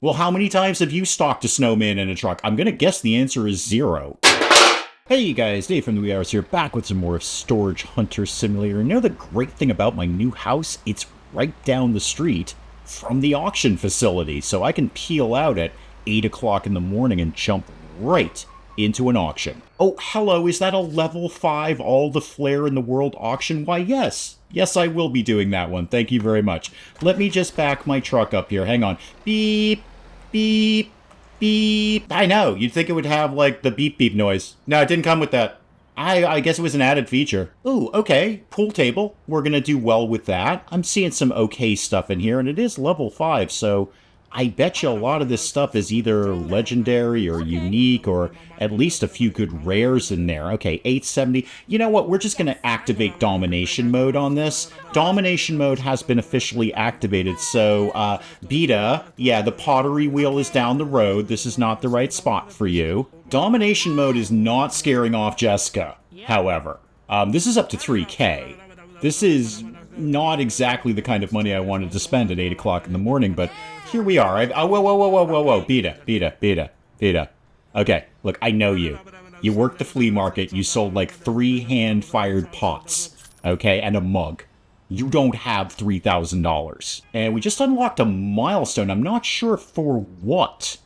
Well, how many times have you stalked a snowman in a truck? I'm gonna guess the answer is 0. Hey you guys, Dave from the Wee Hours here, back with some more of Storage Hunter Simulator. You know the great thing about my new house? It's right down the street from the auction facility, so I can peel out at 8 o'clock in the morning and jump right into an auction. Oh, hello, is that a level 5 all the flair in the world auction? Why, yes. Yes, I will be doing that one. Thank you very much. Let me just back my truck up here. Hang on. Beep, beep, beep. I know, you'd think it would have, like, the beep beep noise. No, it didn't come with that. I guess it was an added feature. Ooh, okay. Pool table. We're gonna do well with that. I'm seeing some okay stuff in here, and it is level 5, so I bet you a lot of this stuff is either legendary or unique, or at least a few good rares in there. Okay, 870. You know what? We're just going to activate domination mode on this. Domination mode has been officially activated, so, Beta, yeah, the pottery wheel is down the road. This is not the right spot for you. Domination mode is not scaring off Jessica, however. This is up to 3K. This is not exactly the kind of money I wanted to spend at 8 o'clock in the morning, but here we are. Whoa, Beta. Okay, look, I know you. You worked the flea market, you sold like 3 hand-fired pots, okay, and a mug. You don't have $3,000. And we just unlocked a milestone. I'm not sure for what.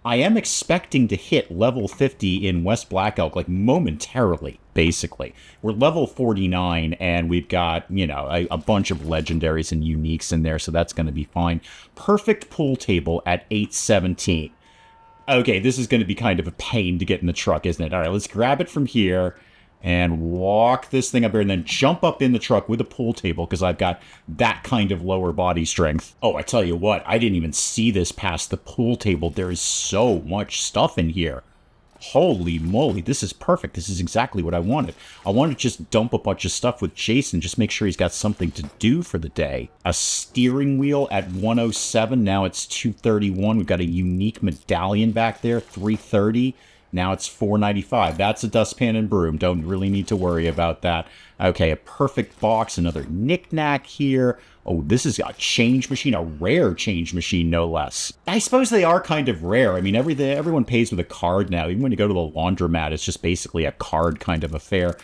I am expecting to hit level 50 in West Black Elk, like, momentarily, basically. We're level 49, and we've got, you know, a bunch of legendaries and uniques in there, so that's going to be fine. Perfect pool table at 817. Okay, this is going to be kind of a pain to get in the truck, isn't it? All right, let's grab it from here and walk this thing up here and then jump up in the truck with a pool table because I've got that kind of lower body strength. Oh, I tell you what, I didn't even see this past the pool table. There is so much stuff in here. Holy moly, this is perfect. This is exactly what I wanted. I wanted to just dump a bunch of stuff with Jason, just make sure he's got something to do for the day. A steering wheel at 107, now it's 231. We've got a unique medallion back there, 330. Now it's $4.95. That's a dustpan and broom. Don't really need to worry about that. Okay, a perfect box, another knick-knack here. Oh, this is a change machine, a rare change machine, no less. I suppose they are kind of rare. I mean, everyone pays with a card now. Even when you go to the laundromat, it's just basically a card kind of affair.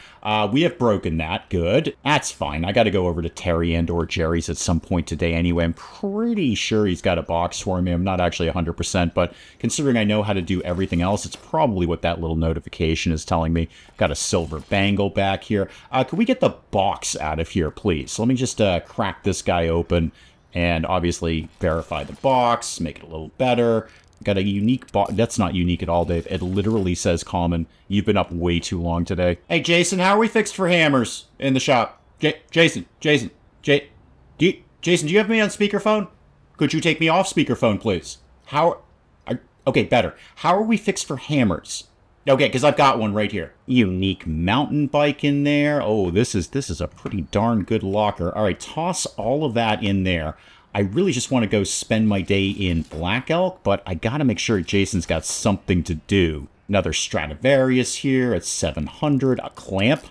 We have broken that. Good. That's fine. I got to go over to Terry and or Jerry's at some point today anyway. I'm pretty sure he's got a box for me. I'm not actually 100%, but considering I know how to do everything else, it's probably what that little notification is telling me. Got a silver bangle back here. Can we get the box out of here, please? Let me just crack this guy open and obviously verify the box, make it a little better. Got a unique box. That's not unique at all, Dave. It literally says common. You've been up way too long today. Hey, Jason, how are we fixed for hammers in the shop? Jason, do you have me on speakerphone? Could you take me off speakerphone, please? Okay, better. How are we fixed for hammers? Okay, because I've got one right here. Unique mountain bike in there. Oh, this is a pretty darn good locker. All right, toss all of that in there. I really just want to go spend my day in Black Elk, but I got to make sure Jason's got something to do. Another Stradivarius here at 700. A clamp.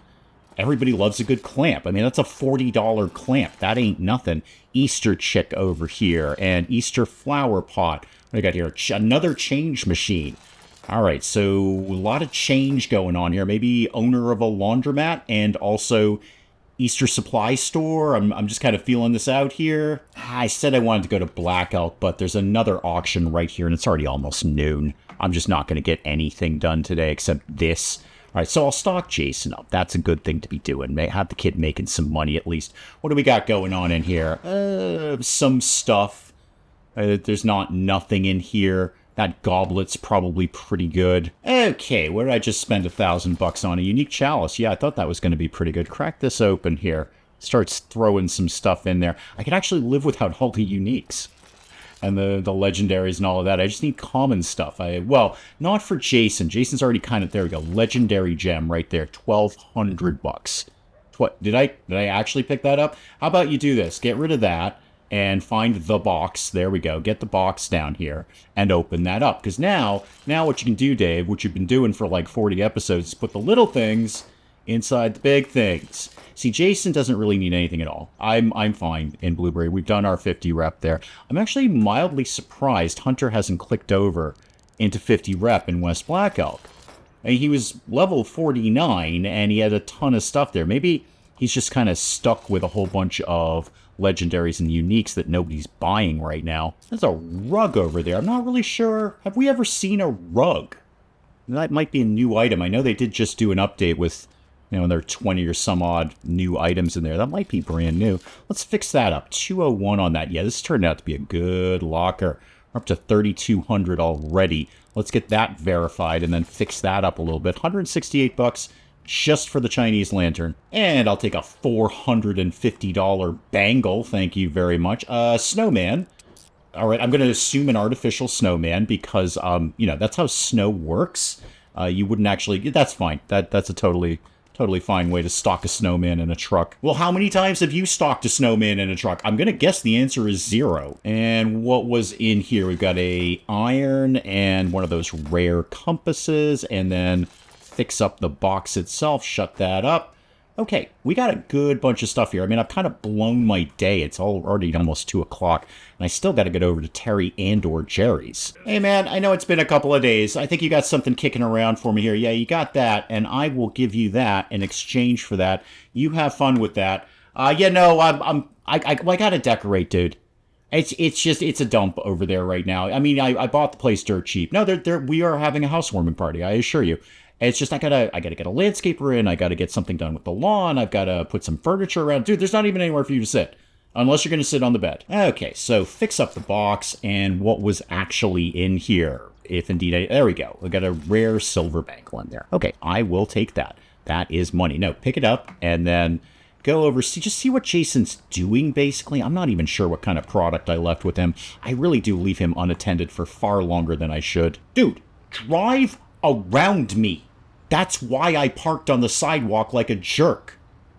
Everybody loves a good clamp. I mean, that's a $40 clamp. That ain't nothing. Easter chick over here and Easter flower pot. What do I got here? Another change machine. All right, so a lot of change going on here. Maybe owner of a laundromat and also Easter supply store. I'm just kind of feeling this out here. I said I wanted to go to Black Elk, but there's another auction right here, and it's already almost noon. I'm just not going to get anything done today except this. All right, so I'll stock Jason up. That's a good thing to be doing. Have the kid making some money at least. What do we got going on in here? Some stuff. There's nothing in here. That goblet's probably pretty good. Okay, what did I just spend $1,000 on? A unique chalice. Yeah, I thought that was going to be pretty good. Crack this open here. Starts throwing some stuff in there. I can actually live without all the uniques. And the legendaries and all of that. I just need common stuff. Well, not for Jason. Jason's already kind of... There we go. Legendary gem right there. $1,200. What? Did I actually pick that up? How about you do this? Get rid of that. And find the box. There we go. Get the box down here and open that up. Because now what you can do, Dave, what you've been doing for like 40 episodes, is put the little things inside the big things. See, Jason doesn't really need anything at all. I'm fine in Blueberry. We've done our 50 rep there. I'm actually mildly surprised Hunter hasn't clicked over into 50 rep in West Black Elk. I mean, he was level 49, and he had a ton of stuff there. Maybe he's just kind of stuck with a whole bunch of legendaries and uniques that nobody's buying right now. There's a rug over there. I'm not really sure. Have we ever seen a rug? That might be a new item. I know they did just do an update with, you know, there are 20 or some odd new items in there. That might be brand new. Let's fix that up. 201 on that. Yeah, this turned out to be a good locker. We're up to 3,200 already. Let's get that verified and then fix that up a little bit. 168 bucks just for the Chinese lantern. And I'll take a $450 bangle. Thank you very much. Snowman. All right, I'm going to assume an artificial snowman because, you know, that's how snow works. You wouldn't actually... That's fine. That's a totally fine way to stock a snowman in a truck. Well, how many times have you stocked a snowman in a truck? I'm going to guess the answer is 0. And what was in here? We've got a iron and one of those rare compasses, and then fix up the box itself, shut that up. Okay, we got a good bunch of stuff here. I mean, I've kind of blown my day. It's already almost 2 o'clock, and I still got to get over to Terry and/or Jerry's. Hey, man, I know it's been a couple of days. I think you got something kicking around for me here. Yeah, you got that, and I will give you that in exchange for that. You have fun with that. Yeah, no, I got to decorate, dude. It's a dump over there right now. I mean, I bought the place dirt cheap. No, we are having a housewarming party, I assure you. It's just I gotta get a landscaper in. I gotta get something done with the lawn. I've gotta put some furniture around. Dude, there's not even anywhere for you to sit. Unless you're gonna sit on the bed. Okay, so fix up the box and what was actually in here. If indeed, there we go. We got a rare silver bangle in there. Okay, I will take that. That is money. No, pick it up and then go over, see what Jason's doing, basically. I'm not even sure what kind of product I left with him. I really do leave him unattended for far longer than I should. Dude, drive around me. That's why I parked on the sidewalk like a jerk.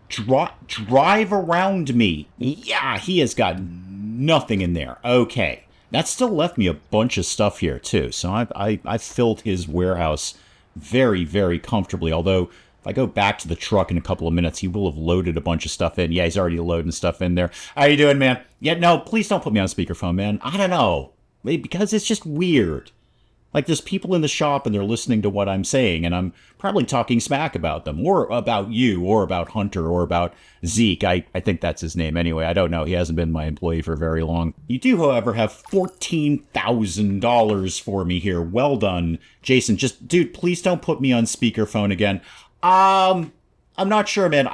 Drive around me. Yeah, he has got nothing in there. Okay. That still left me a bunch of stuff here, too. So I've filled his warehouse very, very comfortably. Although, if I go back to the truck in a couple of minutes, he will have loaded a bunch of stuff in. Yeah, he's already loading stuff in there. How you doing, man? Yeah, no, please don't put me on speakerphone, man. I don't know. Because it's just weird. Like, there's people in the shop and they're listening to what I'm saying, and I'm probably talking smack about them, or about you, or about Hunter, or about Zeke. I think that's his name anyway. I don't know. He hasn't been my employee for very long. You do, however, have $14,000 for me here. Well done, Jason. Just, dude, please don't put me on speakerphone again. I'm not sure, man.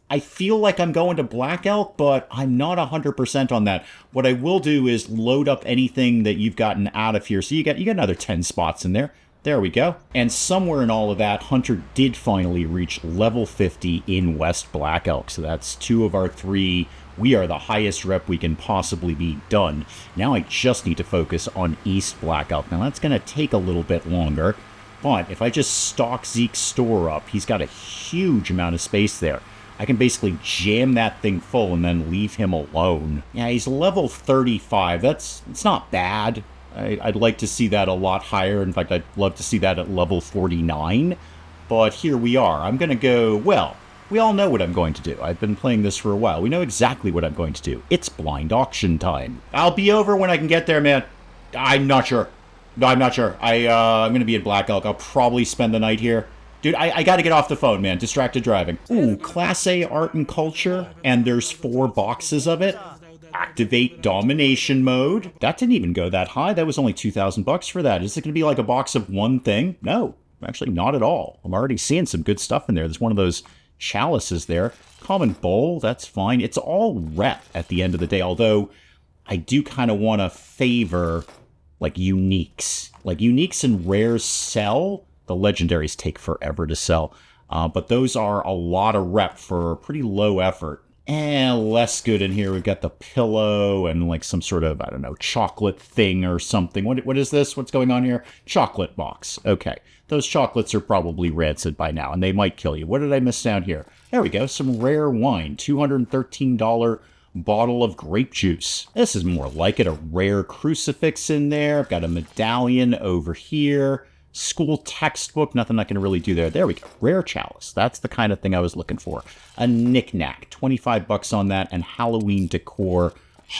I feel like I'm going to Black Elk, but I'm not 100% on that. What I will do is load up anything that you've gotten out of here. So you got another 10 spots in there. There we go. And somewhere in all of that, Hunter did finally reach level 50 in West Black Elk. So that's 2 of our 3. We are the highest rep we can possibly be done. Now I just need to focus on East Black Elk. Now that's going to take a little bit longer. But if I just stock Zeke's store up, he's got a huge amount of space there. I can basically jam that thing full and then leave him alone. Yeah, he's level 35. It's not bad. I'd like to see that a lot higher. In fact, I'd love to see that at level 49. But here we are. I'm going to go, well, we all know what I'm going to do. I've been playing this for a while. We know exactly what I'm going to do. It's blind auction time. I'll be over when I can get there, man. I'm not sure. No, I'm not sure. I'm going to be in Black Elk. I'll probably spend the night here. Dude, I got to get off the phone, man. Distracted driving. Ooh, Class A Art and Culture, and there's 4 boxes of it. Activate Domination Mode. That didn't even go that high. That was only 2,000 bucks for that. Is it going to be like a box of one thing? No, actually not at all. I'm already seeing some good stuff in there. There's one of those chalices there. Common Bowl, that's fine. It's all rep at the end of the day, although I do kind of want to favor, like, uniques. Like, uniques and rares sell. The legendaries take forever to sell, but those are a lot of rep for pretty low effort. And less good in here. We've got the pillow and like some sort of, I don't know, chocolate thing or something. What is this? What's going on here? Chocolate box. Okay. Those chocolates are probably rancid by now, and they might kill you. What did I miss down here? There we go. Some rare wine. $213 bottle of grape juice. This is more like it. A rare crucifix in there. I've got a medallion over here. School textbook, nothing I can really do there. There we go. Rare chalice. That's the kind of thing I was looking for. A knick-knack. 25 bucks on that. And Halloween decor.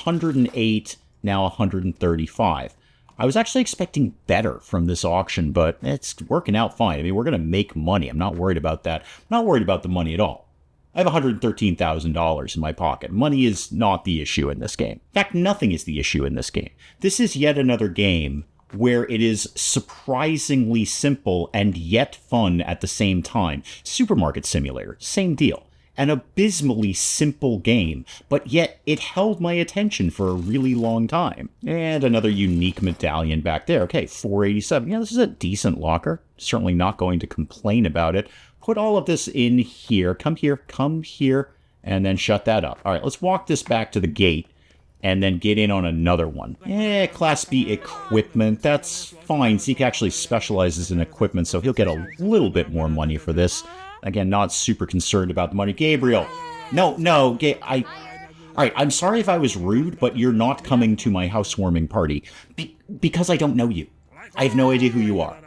108, now 135. I was actually expecting better from this auction, but it's working out fine. I mean, we're going to make money. I'm not worried about that. I'm not worried about the money at all. I have $113,000 in my pocket. Money is not the issue in this game. In fact, nothing is the issue in this game. This is yet another game where it is surprisingly simple and yet fun at the same time. Supermarket Simulator, same deal. An abysmally simple game, but yet it held my attention for a really long time. And another unique medallion back there. Okay, $487. Yeah, this is a decent locker. Certainly not going to complain about it. Put all of this in here. Come here, and then shut that up. All right, let's walk this back to the gate and then get in on another one. Class B equipment. That's fine. Zeke actually specializes in equipment, so he'll get a little bit more money for this. Again, not super concerned about the money. Gabriel. No. All right, I'm sorry if I was rude, but you're not coming to my housewarming party. Because I don't know you. I have no idea who you are.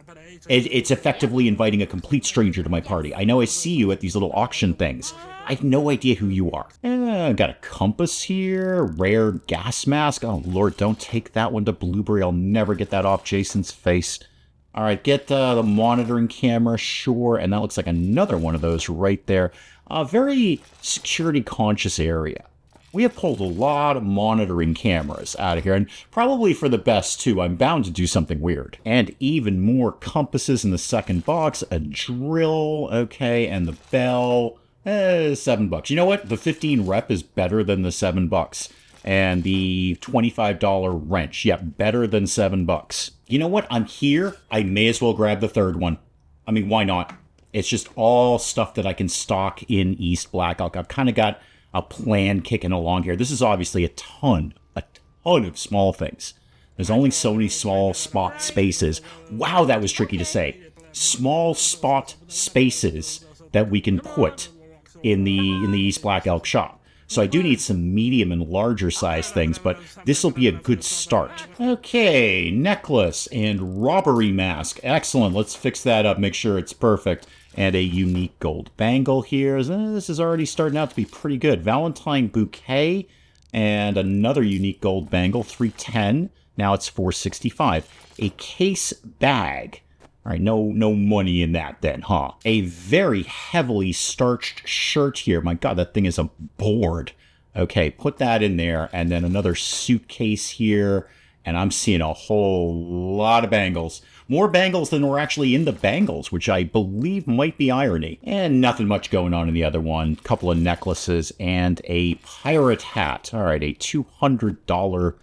It's effectively inviting a complete stranger to my party. I know I see you at these little auction things. I have no idea who you are. Got a compass here. Rare gas mask. Oh, Lord, don't take that one to Blueberry. I'll never get that off Jason's face. All right, get the monitoring camera, sure. And that looks like another one of those right there. A very security-conscious area. We have pulled a lot of monitoring cameras out of here, and probably for the best, too. I'm bound to do something weird. And even more compasses in the second box. A drill, okay, and the bell. $7. You know what? The 15 rep is better than the $7. And the $25 wrench, yeah, better than $7. You know what? I'm here. I may as well grab the third one. I mean, why not? It's just all stuff that I can stock in East Black Elk. I've kind of got a plan kicking along here. This is obviously a ton of small things. There's only so many small spot spaces. Wow, that was tricky to say. Small spot spaces that we can put in the East Black Elk shop. So I do need some medium and larger size things, but this will be a good start. Okay, necklace and robbery mask. Excellent. Let's fix that up, make sure it's perfect. And a unique gold bangle here. This is already starting out to be pretty good. Valentine bouquet and another unique gold bangle, $310. Now it's $465. A case bag. All right, no money in that then, huh? A very heavily starched shirt here. My God, that thing is a board. Okay, put that in there. And then another suitcase here. And I'm seeing a whole lot of bangles. More bangles than were actually in the bangles, which I believe might be irony. And nothing much going on in the other one. Couple of necklaces and a pirate hat. All right, a $200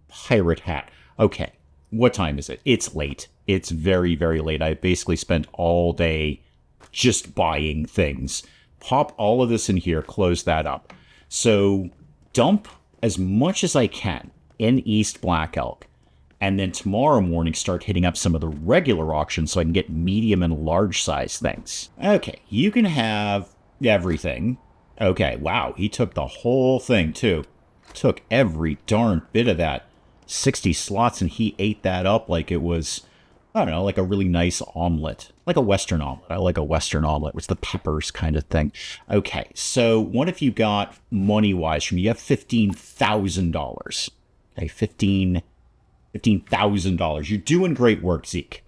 pirate hat. Okay, what time is it? It's late. It's very, very late. I basically spent all day just buying things. Pop all of this in here, close that up. So dump as much as I can in East Black Elk. And then tomorrow morning start hitting up some of the regular auctions so I can get medium and large size things. Okay, you can have everything. Okay, wow, he took the whole thing too. Took every darn bit of that. 60 slots and he ate that up like it was, I don't know, like a really nice omelet. Like a Western omelet. I like a Western omelet, which is the peppers kind of thing. Okay, so what have you got money-wise from me? You have $15,000. Okay, $15,000. You're doing great work, Zeke.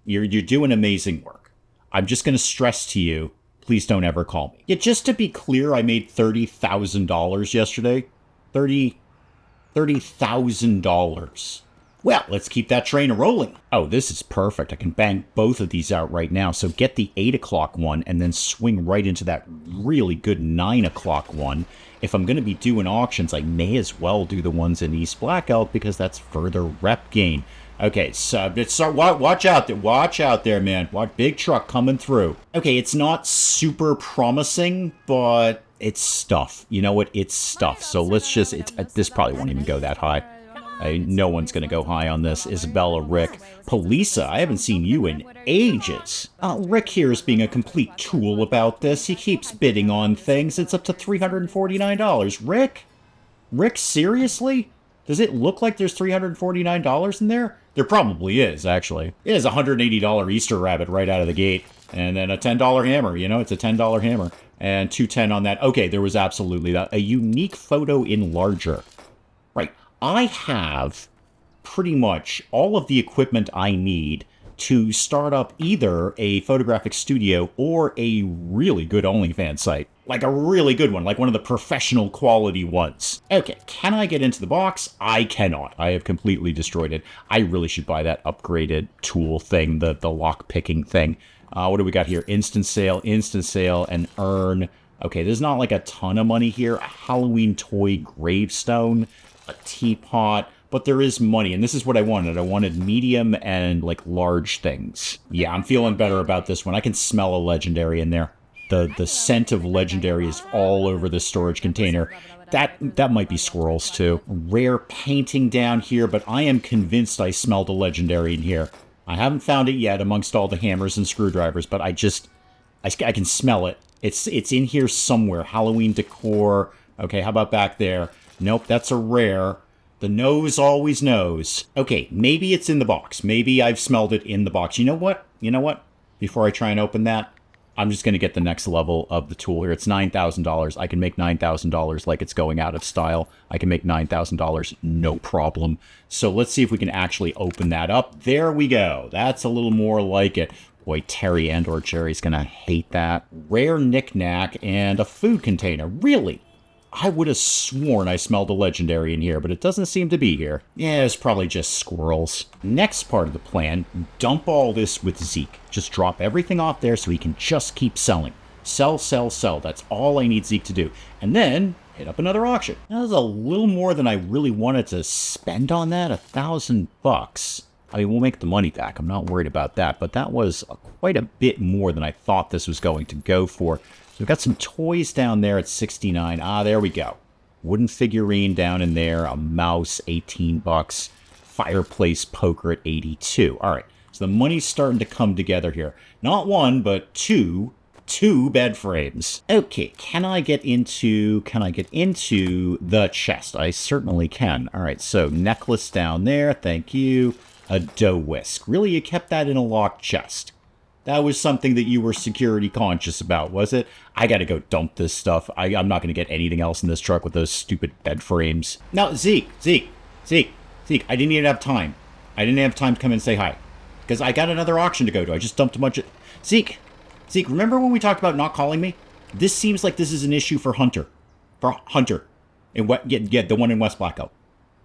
You're doing amazing work. I'm just going to stress to you, please don't ever call me. Yeah, just to be clear, I made $30,000 yesterday. $30,000. Well, let's keep that train rolling. Oh, this is perfect. I can bang both of these out right now. So get the 8 o'clock one and then swing right into that really good 9 o'clock one. If I'm going to be doing auctions, I may as well do the ones in East Black Elk because that's further rep gain. Okay, so watch out there. Watch out there, man. Watch, big truck coming through. Okay, it's not super promising, but it's stuff. You know what? It's stuff. So let's just, this probably won't even go that high. No one's going to go high on this. Isabella, Rick. Polisa, I haven't seen you in ages. Rick here is being a complete tool about this. He keeps bidding on things. It's up to $349. Rick? Rick, seriously? Does it look like there's $349 in there? There probably is, actually. It is a $180 Easter rabbit right out of the gate. And then a $10 hammer, you know, it's a $10 hammer. And 210 on that. Okay, there was absolutely that. A unique photo enlarger. Right. I have pretty much all of the equipment I need to start up either a photographic studio or a really good OnlyFans site. Like a really good one, like one of the professional quality ones. Okay, can I get into the box? I cannot. I have completely destroyed it. I really should buy that upgraded tool thing, the lock picking thing. What do we got here? Instant sale, and earn. Okay, there's not like a ton of money here. A Halloween toy gravestone, a teapot, but there is money, and this is what I wanted. I wanted medium and, like, large things. Yeah, I'm feeling better about this one. I can smell a legendary in there. The scent of legendary is all over the storage container. That might be squirrels, too. Rare painting down here, but I am convinced I smelled a legendary in here. I haven't found it yet amongst all the hammers and screwdrivers, but I can smell it. It's in here somewhere. Halloween decor. Okay, how about back there? Nope, that's a rare. The nose always knows. Okay, maybe it's in the box. Maybe I've smelled it in the box. You know what? Before I try and open that, I'm just going to get the next level of the tool here. It's $9,000. I can make $9,000 like it's going out of style. I can make $9,000 no problem. So let's see if we can actually open that up. There we go. That's a little more like it. Boy, Terry and/or Jerry's going to hate that. Rare knickknack and a food container. Really? I would have sworn I smelled a legendary in here, but it doesn't seem to be here. Yeah, it's probably just squirrels. Next part of the plan, dump all this with Zeke. Just drop everything off there so he can just keep selling. Sell, sell, sell. That's all I need Zeke to do. And then hit up another auction. That was a little more than I really wanted to spend on that, $1,000. I mean, we'll make the money back. I'm not worried about that, but that was quite a bit more than I thought this was going to go for. We've got some toys down there at $69. Ah, there we go. Wooden figurine down in there. A mouse, $18. Fireplace poker at $82. All right, so the money's starting to come together here. Not one, but two bed frames. Okay, can I get into the chest? I certainly can. All right, so necklace down there. Thank you. A dough whisk. Really, you kept that in a locked chest? That was something that you were security conscious about, was it? I gotta go dump this stuff. I'm not gonna get anything else in this truck with those stupid bed frames. Now, Zeke, I didn't even have time. I didn't have time to come and say hi. Because I got another auction to go to. I just dumped a bunch of... Zeke, remember when we talked about not calling me? This seems like this is an issue for Hunter. The one in West Blackout.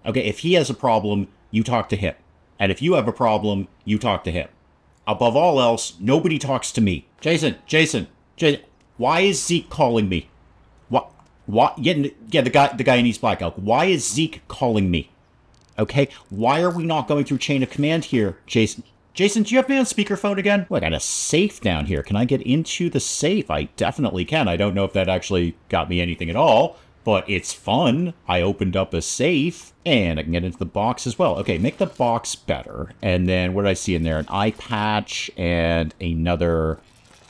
Okay, if he has a problem, you talk to him. And if you have a problem, you talk to him. Above all else, nobody talks to me. Jason, why is Zeke calling me? What? Yeah, the guy in East Blackout. Why is Zeke calling me? Okay, why are we not going through chain of command here, Jason? Jason, do you have me on speakerphone again? Well, I got a safe down here. Can I get into the safe? I definitely can. I don't know if that actually got me anything at all, but it's fun. I opened up a safe, and I can get into the box as well. Okay, make the box better. And then what did I see in there? An eye patch and another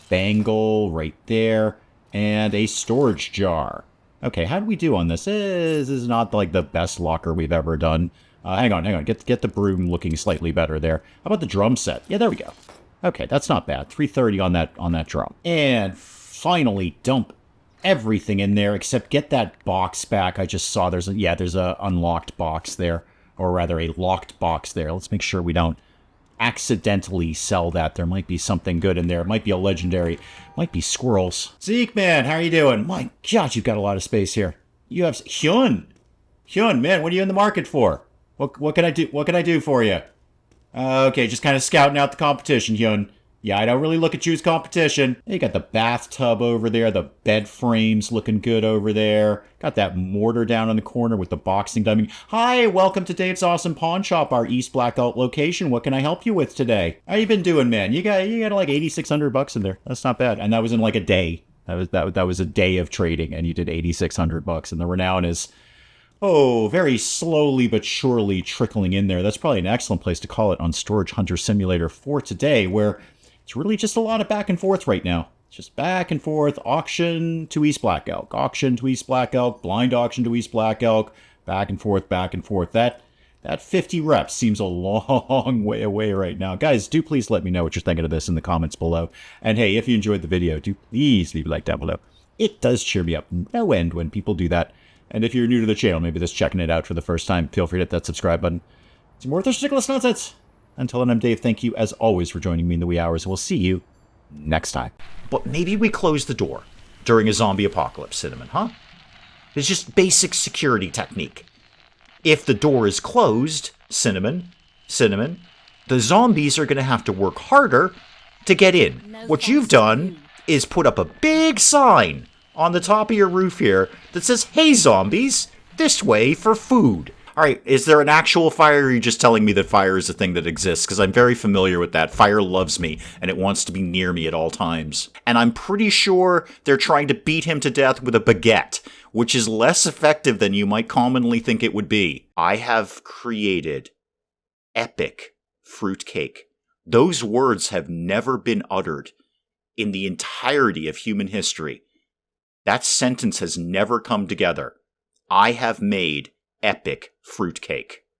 bangle right there, and a storage jar. Okay, how do we do on this? This is not like the best locker we've ever done. Hang on. Get the broom looking slightly better there. How about the drum set? Yeah, there we go. Okay, that's not bad. $330 on that drum. And finally, dump everything in there except get that box back. I just saw there's a unlocked box there, or rather a locked box there. Let's make sure we don't accidentally sell that. There might be something good in there. It might be a legendary. It might be squirrels. Zeke, man, how are you doing? My God, you've got a lot of space here. You have Hyun, man, what are you in the market for? What can I do? What can I do for you? Okay, just kind of scouting out the competition, Hyun. Yeah, I don't really look at you as competition. You got the bathtub over there, the bed frames looking good over there. Got that mortar down in the corner with the boxing dummy. Hi, welcome to Dave's Awesome Pawn Shop, our East Blackout location. What can I help you with today? How you been doing, man? You got like $8,600 in there. That's not bad. And that was in like a day. That was a day of trading, and you did $8,600, and the renown is, very slowly but surely trickling in there. That's probably an excellent place to call it on Storage Hunter Simulator for today, where it's really just a lot of back and forth right now. It's just back and forth, auction to East Black Elk, auction to East Black Elk, blind auction to East Black Elk, back and forth, back and forth. That That 50 reps seems a long way away right now. Guys, do please let me know what you're thinking of this in the comments below. And hey, if you enjoyed the video, do please leave a like down below. It does cheer me up no end when people do that. And if you're new to the channel, maybe just checking it out for the first time, feel free to hit that subscribe button. Some more of this ridiculous nonsense. Until then, I'm Dave. Thank you, as always, for joining me in the wee hours. We'll see you next time. But maybe we close the door during a zombie apocalypse, Cinnamon, huh? It's just basic security technique. If the door is closed, Cinnamon, the zombies are going to have to work harder to get in. What you've done is put up a big sign on the top of your roof here that says, "Hey zombies, this way for food." Alright, is there an actual fire, or are you just telling me that fire is a thing that exists? Because I'm very familiar with that. Fire loves me, and it wants to be near me at all times. And I'm pretty sure they're trying to beat him to death with a baguette, which is less effective than you might commonly think it would be. I have created epic fruitcake. Those words have never been uttered in the entirety of human history. That sentence has never come together. I have made epic fruitcake.